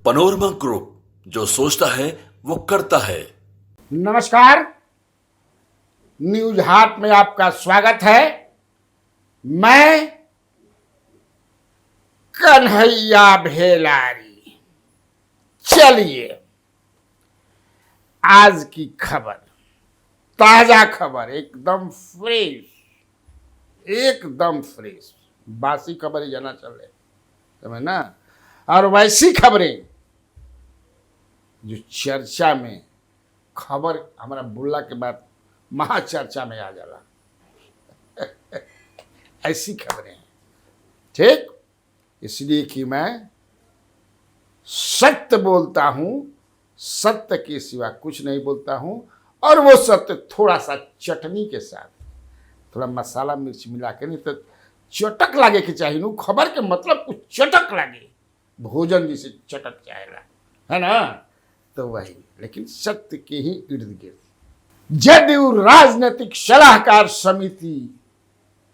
Panorama group, जो सोचता है वो करता है। नमस्कार, न्यूज हाट में आपका स्वागत है। मैं कन्हैया भेलारी। चलिए आज की खबर, ताजा खबर, एकदम फ्रेश, बासी खबरें जाना चले समझ ना। और वैसी खबरें जो चर्चा में, खबर हमारा बोलला के बाद महाचर्चा में आ जाला ऐसी खबरें हैं, ठीक। इसलिए कि मैं सत्य बोलता हूं, सत्य के सिवा कुछ नहीं बोलता हूं। और वो सत्य थोड़ा सा चटनी के साथ, थोड़ा मसाला मिर्च मिला के, नहीं तो चटक लागे के चाहिए नु। खबर के मतलब कुछ चटक लागे, भोजन जिसे चटक जाएगा, है ना। तो वही, लेकिन सत्य के ही इर्द गिर्द जदयू राजनीतिक सलाहकार समिति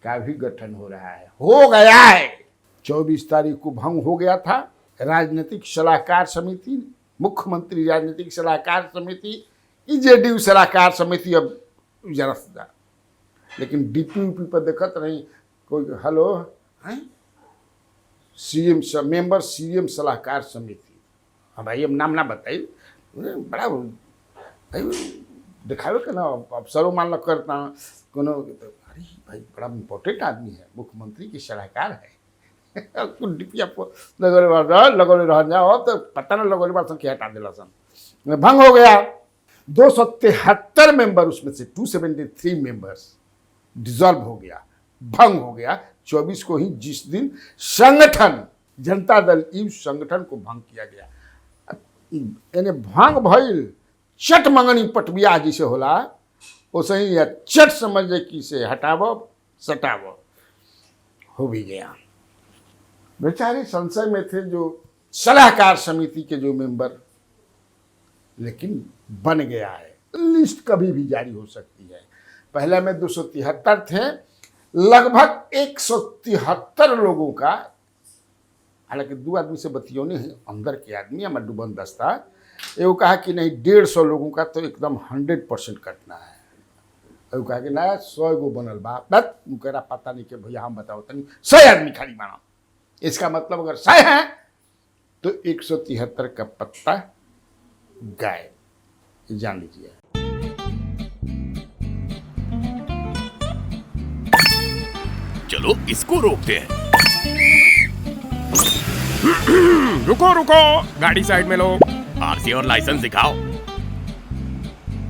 का भी गठन हो रहा है, हो गया है। 24 तारीख को भंग हो गया था राजनीतिक सलाहकार समिति, मुख्यमंत्री राजनीतिक सलाहकार समिति, जदयू सलाहकार समिति। अब जरा सा, लेकिन डीपी पर देखत नहीं कोई, हेलो हैं सीएम मेंबर सीएम सलाहकार समिति। हाँ भाई, अब नाम ना बताइए, बड़ा भाई दिखावे के ना अफसरों मान लो करता कोनो। अरे भाई बड़ा इम्पोर्टेंट आदमी है, मुख्यमंत्री की सलाहकार है कुछ डिपिया लगोले रह जाओ तो पता ना लगोले बात संख्या हटा दिला सन। भंग हो गया। 273 मेंबर, उसमें से 273 मेंबर्स डिसॉल्व हो गया, भंग हो गया 24 को ही, जिस दिन संगठन जनता दल यू संगठन को भंग किया गया। यानी भंग भइल, चट मंगनी पटबिया जिसे होला वैसे ही, या चट समझे कि से हटावो सटावो हो भी गया। बेचारे संशय में थे जो सलाहकार समिति के जो मेंबर, लेकिन बन गया है। लिस्ट कभी भी जारी हो सकती है। पहले में 273 थे, लगभग 173 लोगों का, हालांकि 2 आदमी से बतियोने हैं, अंदर के आदमी हमारे डुबन दस्ता, ये कहा कि नहीं 150 लोगों का तो एकदम 100% कटना है। वो कहा कि ना 100 गो बनल बा, बस उनका पता नहीं कि भैया हम बताओ तनी 100 आदमी खाली मानो। इसका मतलब अगर 100 है तो 173 का पत्ता गाय, जान लीजिए। चलो इसको रोकते हैं। रुको रुको, गाड़ी साइड में लो। आरसी और लाइसेंस दिखाओ।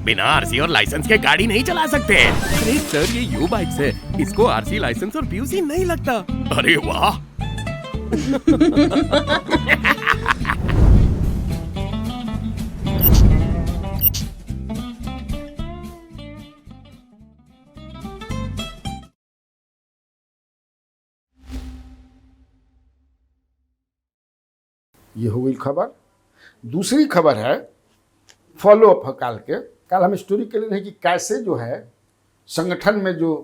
बिना आरसी और लाइसेंस के गाड़ी नहीं चला सकते। अरे सर, ये यू बाइक्स है, इसको आरसी लाइसेंस और पीयूसी नहीं लगता। अरे वाह ये हो गई खबर। दूसरी खबर है फॉलो अप काल के। कल हम स्टोरी के लिए नहीं कि कैसे जो है संगठन में जो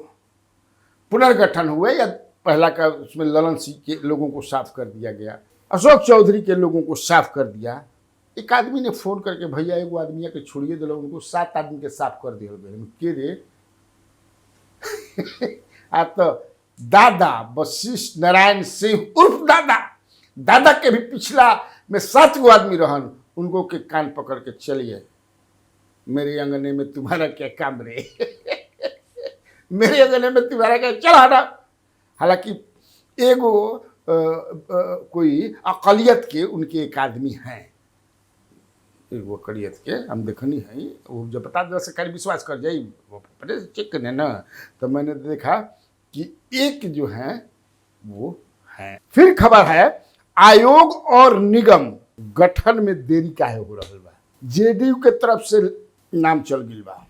पुनर्गठन हुए, या पहला का उसमें ललन सिंह के लोगों को साफ कर दिया गया, अशोक चौधरी के लोगों को साफ कर दिया। एक आदमी ने फोन करके, भैया एगो आदमी के छोड़िए दिलो, उनको 7 आदमी के साफ कर दिया के रे आ तो दादा वशिष्ठ नारायण सिंह उर्फ दादा के भी पिछला में 7 गो आदमी रहन, उनको के कान पकड़ के चलिए, मेरे अंगने में तुम्हारा क्या काम रे मेरे अंगने में तुम्हारा क्या, चल हटा। हालांकि एगो कोई अकलियत के उनके एक आदमी हैं, एगो अकलियत के हम देखनी है, वो जब बता दे सरकारी विश्वास कर जाई, वो चेक करने ना, तो मैंने देखा कि एक जो है वो है। फिर खबर है आयोग और निगम गठन में देरी काहे हो रहा बा। जेडीयू के तरफ से नाम चल गिल बा,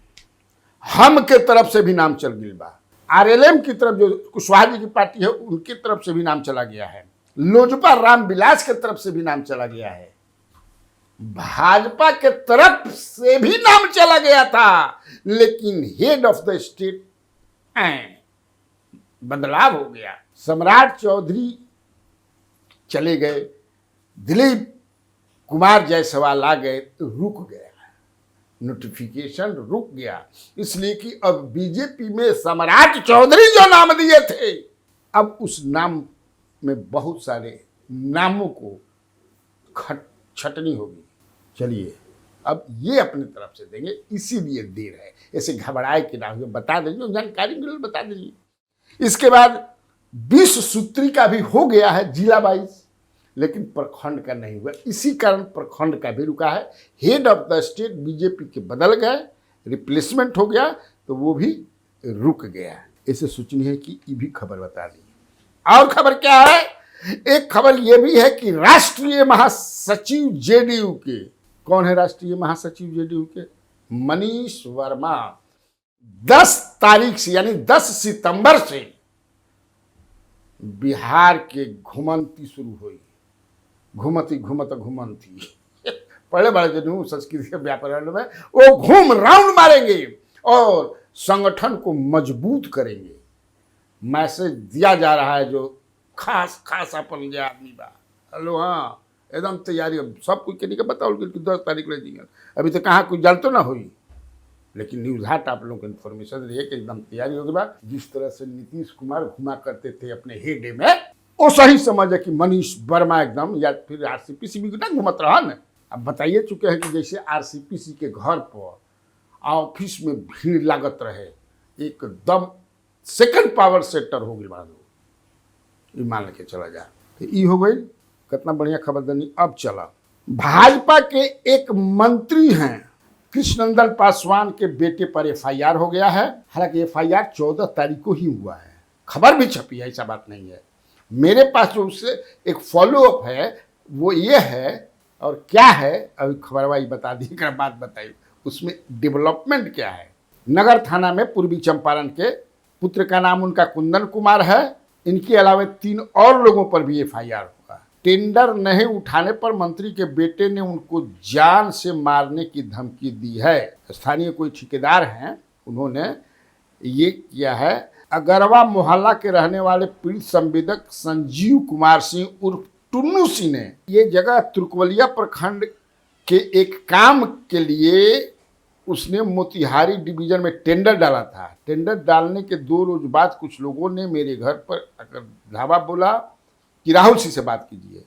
हम के तरफ से भी नाम चल गिल बा, आरएलएम की तरफ जो कुशवाहा जी की पार्टी है उनकी तरफ से भी नाम चला गया है, लोजपा रामविलास के तरफ से भी नाम चला गया है, भाजपा के तरफ से भी नाम चला गया था, लेकिन हेड ऑफ द स्टेट बदलाव हो गया। सम्राट चौधरी चले गए, दिलीप कुमार जायसवाल आ गए तो रुक गया, नोटिफिकेशन रुक गया, इसलिए कि अब बीजेपी में सम्राट चौधरी जो नाम दिए थे, अब उस नाम में बहुत सारे नामों को छटनी होगी। चलिए अब ये अपनी तरफ से देंगे, इसीलिए देर है, ऐसे घबराए कि ना हुए, बता देंगे, जानकारी मिले बता दीजिए। इसके बाद 20 सूत्री का भी हो गया है जिला वाइज, लेकिन प्रखंड का नहीं हुआ, इसी कारण प्रखंड का भी रुका है। Head of the state BJP के बदल गए, रिप्लेसमेंट हो गया तो वो भी रुक गया। ऐसे सोचनी है कि ये भी खबर बता दी। और खबर क्या है, एक खबर यह भी है कि राष्ट्रीय महासचिव जेडीयू के, कौन है राष्ट्रीय महासचिव जेडीयू के? मनीष वर्मा। 10 तारीख से यानी 10 सितंबर से बिहार के घुमंती शुरू हुई, घुमती पहले बड़े जनू संस्कृत के व्याकरण में वो घूम राउंड मारेंगे और संगठन को मजबूत करेंगे। मैसेज दिया जा रहा है जो खास अपन जो आदमी बा, हेलो हाँ एकदम तैयारी, सब कुछ के बताओ कि 10 तारीख ले दिए, अभी तो कहाँ कुछ जानते ना हुई, लेकिन न्यूज हाट आप लोगों को इन्फॉर्मेशन दिए कि एकदम तैयारी होगी बात। जिस तरह से नीतीश कुमार घुमा करते थे अपने हेडे में, वो सही समझ है कि मनीष वर्मा एकदम, या फिर आरसीपीसी भी ना घुमत रहा न। अब बताइए चुके हैं कि जैसे आरसीपीसी के घर पर ऑफिस में भीड़ लागत रहे, एकदम सेकंड पावर सेक्टर हो गई मानो, ये मान के चला जा, तो ये हो गई। कितना बढ़िया खबर देनी। अब चला, भाजपा के एक मंत्री हैं कृष्णनंदन पासवान के बेटे पर एफआईआर हो गया है। हालांकि एफआईआर 14 तारीख को ही हुआ है, खबर भी छपी है, ऐसा बात नहीं है। मेरे पास जो उससे एक फॉलोअप है वो ये है, और क्या है अभी खबर वाई बता दी, बात बताई उसमें डेवलपमेंट क्या है। नगर थाना में पूर्वी चंपारण के पुत्र का नाम उनका कुंदन कुमार है, इनके अलावा 3 और लोगों पर भी एफआईआर हुआ। टेंडर नहीं उठाने पर मंत्री के बेटे ने उनको जान से मारने की धमकी दी है। स्थानीय कोई ठेकेदार हैं, उन्होंने ये किया है। अगरवा मोहल्ला के रहने वाले पीड़ित संवेदक संजीव कुमार सिंह उर्फ टुन्नू सिंह ने ये जगह तुर्कवलिया प्रखंड के एक काम के लिए उसने मोतिहारी डिवीजन में टेंडर डाला था। टेंडर डालने के 2 रोज बाद कुछ लोगों ने मेरे घर पर आकर धावा बोला कि राहुल सिंह से बात कीजिए।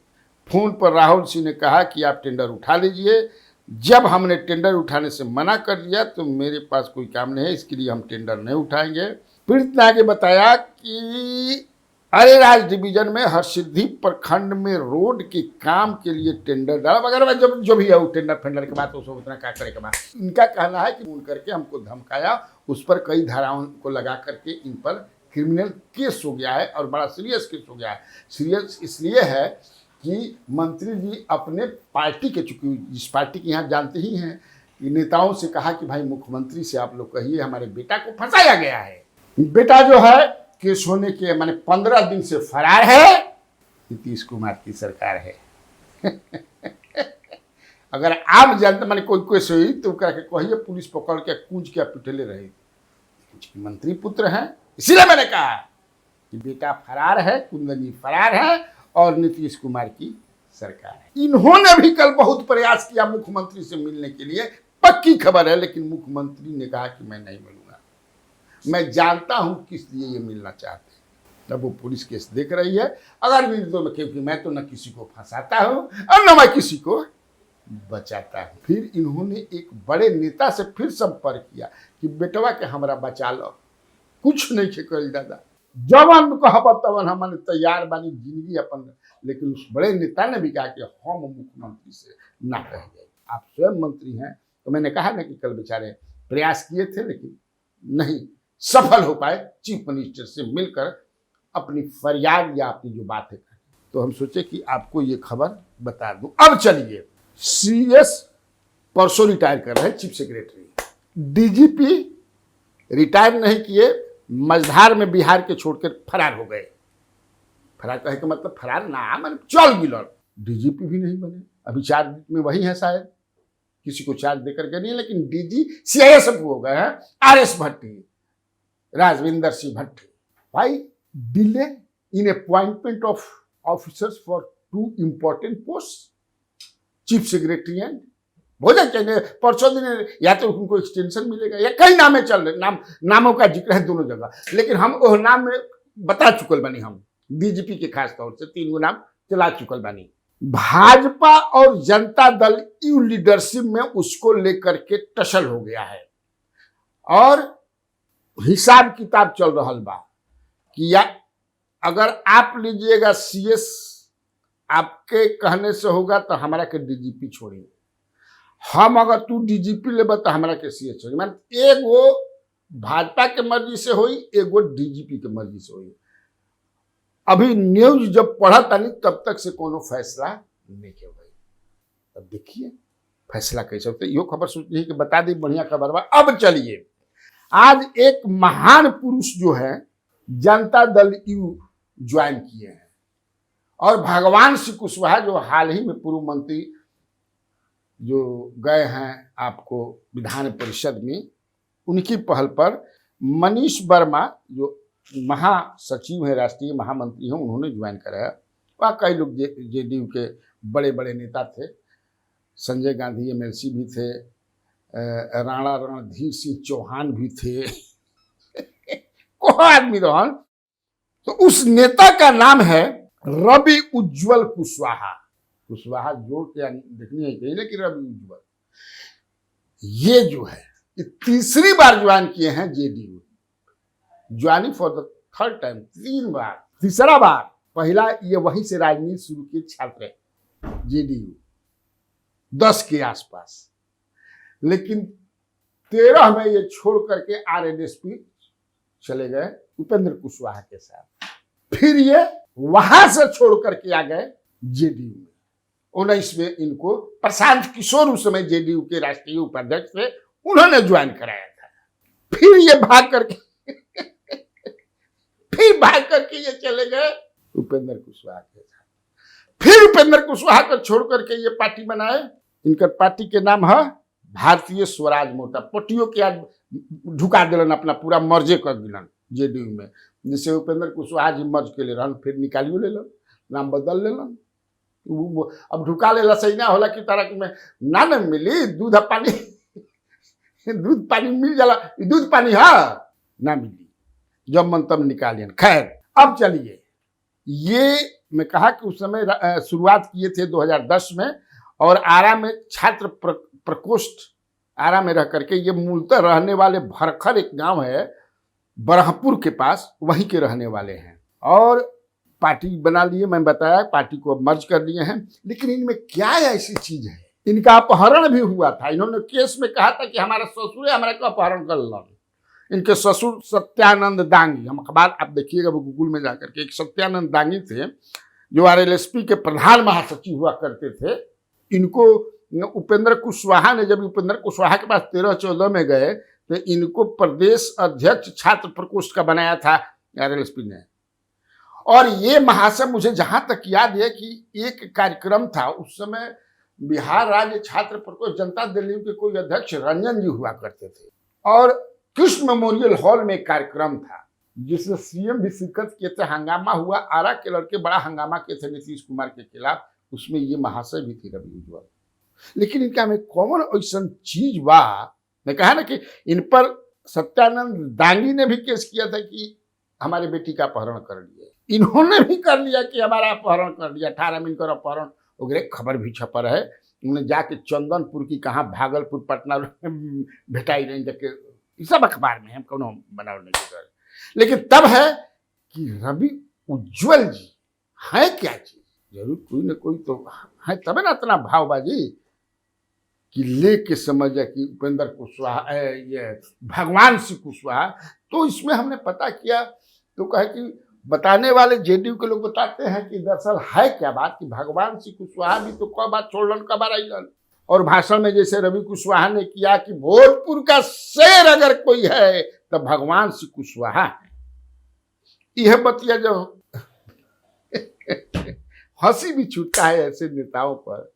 फोन पर राहुल सिंह ने कहा कि आप टेंडर उठा लीजिए। जब हमने टेंडर उठाने से मना कर दिया तो मेरे पास कोई काम नहीं है, इसके लिए हम टेंडर नहीं उठाएंगे। पीड़ित ने आगे बताया कि अरेराज डिवीजन में हरसिद्धि प्रखंड में रोड के काम के लिए टेंडर डाला वगैरह, जब जो भी है वो टेंडर फेंडर के बाद तो उसको उतना क्या करे के बाद। इनका कहना है कि फोन करके हमको धमकाया, उस पर कई धाराओं को लगा करके इन पर क्रिमिनल केस हो गया है और बड़ा सीरियस केस हो गया है। सीरियस इसलिए है कि मंत्री जी अपने पार्टी के, चूंकि जिस पार्टी की यहाँ जानते ही हैं, नेताओं से कहा कि भाई मुख्यमंत्री से आप लोग कहिए हमारे बेटा को फंसाया गया है। बेटा जो है केस होने के माने 15 दिन से फरार है। नीतीश कुमार की सरकार है। अगर आप जानते माने कोई सही तो करके कहिए पुलिस पकड़ के कूंज के पिटले रहे। मंत्री पुत्र हैं, इसीलिए मैंने कहा कि बेटा फरार है, कुंदन जी फरार है और नीतीश कुमार की सरकार है। इन्होंने भी कल बहुत प्रयास किया मुख्यमंत्री से मिलने के लिए, पक्की खबर है, लेकिन मुख्यमंत्री ने कहा कि मैं नहीं मिलूंगा। मैं जानता हूं किस लिए ये मिलना चाहते हैं, तब वो पुलिस केस देख रही है। अगर भी तो क्योंकि मैं तो न किसी को फंसाता हूं और न मैं किसी को बचाता हूं। फिर इन्होंने एक बड़े नेता से फिर संपर्क किया कि बेटवा के हमरा बचा लो, कुछ नहीं खेल दादा, जवन कहब तवन हमने तैयार बानी जिंदगी अपन। लेकिन उस बड़े नेता ने भी कहा कि हम मुख्यमंत्री से ना कह गए, आप स्वयं मंत्री हैं। तो मैंने कहा ना कि कल बेचारे प्रयास किए थे लेकिन नहीं सफल हो पाए चीफ मिनिस्टर से मिलकर अपनी फरियाद या अपनी जो बात है। तो हम सोचे कि आपको ये खबर बता दूं। अब चलिए, सीएस परसों रिटायर कर रहे हैं, चीफ सेक्रेटरी। डीजीपी रिटायर नहीं किए, मझधार में बिहार के छोड़कर फरार हो गए। फरार कहे का मतलब फरार ना मतलब चल मिलन। डीजीपी भी नहीं बने, अभी चार्ज में वही है, शायद किसी को चार्ज देकर के नहीं, लेकिन डीजी सीआईएस हो गए हैं आरएस भट्टी, राजविंदर सिंह भट्टी। भाई delay in appointment of officers for 2 important post. Chief secretary भोजन चाहिए, परसों दिन या तो उनको एक्सटेंशन मिलेगा या कई नामे चल रहे, नामों का जिक्र है दोनों जगह, लेकिन हम वो नाम में बता चुकल बानी, हम डीजीपी के खास तौर से 3 गो नाम चला चुकल बानी। भाजपा और जनता दल यू लीडरशिप में उसको लेकर के टसल हो गया है और हिसाब किताब चल रहा बा कि या अगर आप लीजिएगा सीएस, आपके कहने से होगा तो हमारा के डीजीपी छोड़िए, हम अगर तू डीजीपी लेबा तो हमारा के सीएस छोड़िए। मान एगो भाजपा के मर्जी से हुई, एगो डीजीपी के मर्जी से हुई। अभी न्यूज जब पढ़ा तानी तब तक से कोनो फैसला नहीं किया भाई, अब देखिए फैसला कैसे होता है। यो खबर सोचती है कि बता दी, बढ़िया खबर बा। अब चलिए, आज एक महान पुरुष जो है जनता दल यू ज्वाइन किए हैं और भगवान श्री कुशवाहा जो हाल ही में पूर्व मंत्री जो गए हैं आपको विधान परिषद में, उनकी पहल पर मनीष वर्मा जो महासचिव है, राष्ट्रीय महामंत्री हैं, उन्होंने ज्वाइन कराया। वहाँ कई लोग जेडीयू के बड़े बड़े नेता थे, संजय गांधी एमएलसी भी थे, राणा रणधीर सिंह चौहान भी थे को आदमी रहन। तो उस नेता का नाम है रवि उज्जवल कुशवाहा। कुशवाहा जोड़ के देखनी है कहीं, लेकिन रवि उज्जवल ये जो है ये तीसरी बार ज्वाइन किए हैं JDU, joining for the 3rd time, 3 बार, तीसरा बार। पहला ये वहीं से राजनीति शुरू किए छात्र जेडीयू 10 के आसपास, लेकिन 13 में ये छोड़ करके आरएलएसपी चले गए उपेंद्र कुशवाहा के साथ। फिर ये वहां से छोड़ करके आ गए जेडीयू में। 19 में इनको प्रशांत किशोर उस समय जेडीयू के राष्ट्रीय उपाध्यक्ष थे, उन्होंने ज्वाइन कराया था। फिर ये भाग करके ये चले गए उपेंद्र कुशवाहा के साथ। फिर उपेंद्र कुशवाहा को छोड़ करके ये पार्टी बनाए। इनकर पार्टी के नाम है भारतीय स्वराज मोर्चा। पट्टियों के आज ढुका दिलन, अपना पूरा मर्जे कर दिलन जेडीयू में। जिससे उपेंद्र कुशवाहा जी मर्ज के ले रहन, फिर निकालियो लेलन, नाम बदल लेलन। अब ढुका लेला सही ना होला कि तरह में ना मिली दूध पानी दूध पानी मिल जाला, दूध पानी ना मिली, जब मन तब निकालियन। खैर, अब चलिए, ये मैं कहा कि उस समय शुरुआत किए थे 2010 में, और आरा में छात्र प्रकोष्ठ आरा में रह करके, ये मूलतः रहने वाले भरखर एक गांव है बरहपुर के पास, वहीं के रहने वाले हैं और पार्टी बना लिए। मैं बताया पार्टी को मर्ज कर लिए हैं, लेकिन इनमें क्या ऐसी चीज है, इनका अपहरण भी हुआ था। इन्होंने केस में कहा था कि हमारा ससुर है, हमारा को अपहरण कर लो। इनके ससुर सत्यानंद दांगी, हम अखबार आप देखिएगा वो गूगल में जाकर के, एक सत्यानंद दांगी थे जो आरएलएसपी के प्रधान महासचिव हुआ करते थे। इनको उपेंद्र कुशवाहा ने, जब उपेंद्र कुशवाहा के पास 13-14 में गए तो इनको प्रदेश अध्यक्ष छात्र प्रकोष्ठ का बनाया था आरएलएसपी ने। और ये महाशय, मुझे जहां तक याद है कि एक कार्यक्रम था उस समय, बिहार राज्य छात्र प्रकोष्ठ जनता दल के कोई अध्यक्ष रंजन जी हुआ करते थे, और कृष्ण मेमोरियल हॉल में एक कार्यक्रम था जिसमें सीएम भी शिरकत किए थे। हंगामा हुआ, आरा के लड़के बड़ा हंगामा किए थे नीतीश कुमार के खिलाफ, उसमें ये महाशय भी थे रवि उज्जवल। लेकिन इनका में कॉमन ऐसा चीज बा, मैं कहा ना कि इन पर सत्यानंद दांगी ने भी केस किया था कि हमारे बेटी का अपहरण कर लिया, इन्होंने भी कर लिया कि हमारा अपहरण कर लिया। 18 में इनका अपहरण वगैरह खबर भी छपर है। उन्होंने जाके चंदनपुर की कहाँ, भागलपुर, पटना भेटाई नहीं, जाके सब अखबार में, हम कौन बनाओ नहीं कर। लेकिन तब है कि रवि उज्जवल जी है क्या चीज, जरूर कोई ना कोई तो है, तबे ना इतना भावबाजी कि ले के समझ जाए कि उपेंद्र कुशवाहा, ये भगवान श्री कुशवाहा। तो इसमें हमने पता किया तो कहे कि बताने वाले जेडीयू के लोग बताते हैं कि दरअसल है क्या बात कि भगवान श्री कुशवाहा भी तो कब बात छोड़लन, कब आइलन। और भाषण में जैसे रवि कुशवाहा ने किया कि भोजपुर का शेर अगर कोई है तो भगवान श्री कुशवाहा है। यह बतिया जब हंसी भी छूटता है ऐसे नेताओं पर।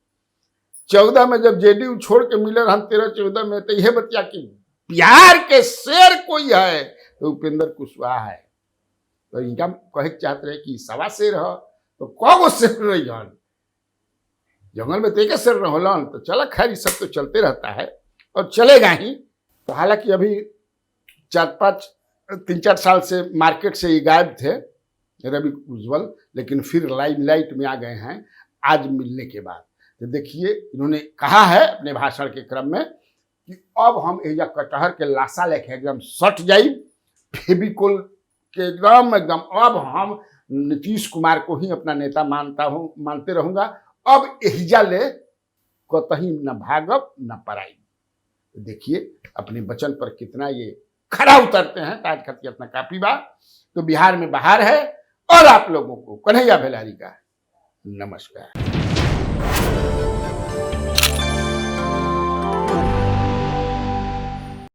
14 में जब जेडीयू छोड़ के मिले हम 13-14 में, तो यह बतिया कि बिहार के शेर कोई है तो उपेंद्र कुशवाहा है। तो इनका कहे चाहते रहे कि 1.25 शेर है तो कौन शेर रही। जंगल में तेके सर होलन तो चला, खैर ये सब तो चलते रहता है और चलेगा ही। तो हालांकि अभी 3-4 साल से मार्केट से ये गायब थे रवि उज्ज्वल, लेकिन फिर लाइमलाइट में आ गए हैं आज मिलने के बाद। तो देखिए इन्होंने कहा है अपने भाषण के क्रम में कि अब हम एजा कटहर के लाशा लेके एकदम सट जाई, फेविकोल के एकदम अब हम नीतीश कुमार को ही अपना नेता मानते रहूंगा। अब एहिजा ले कतही न भागब न पराई। देखिए अपने वचन पर कितना ये खरा उतरते हैं। ताज खतिया इतना काफी बा। तो बिहार में बाहर है और आप लोगों को कन्हैया भेलारी का नमस्कार।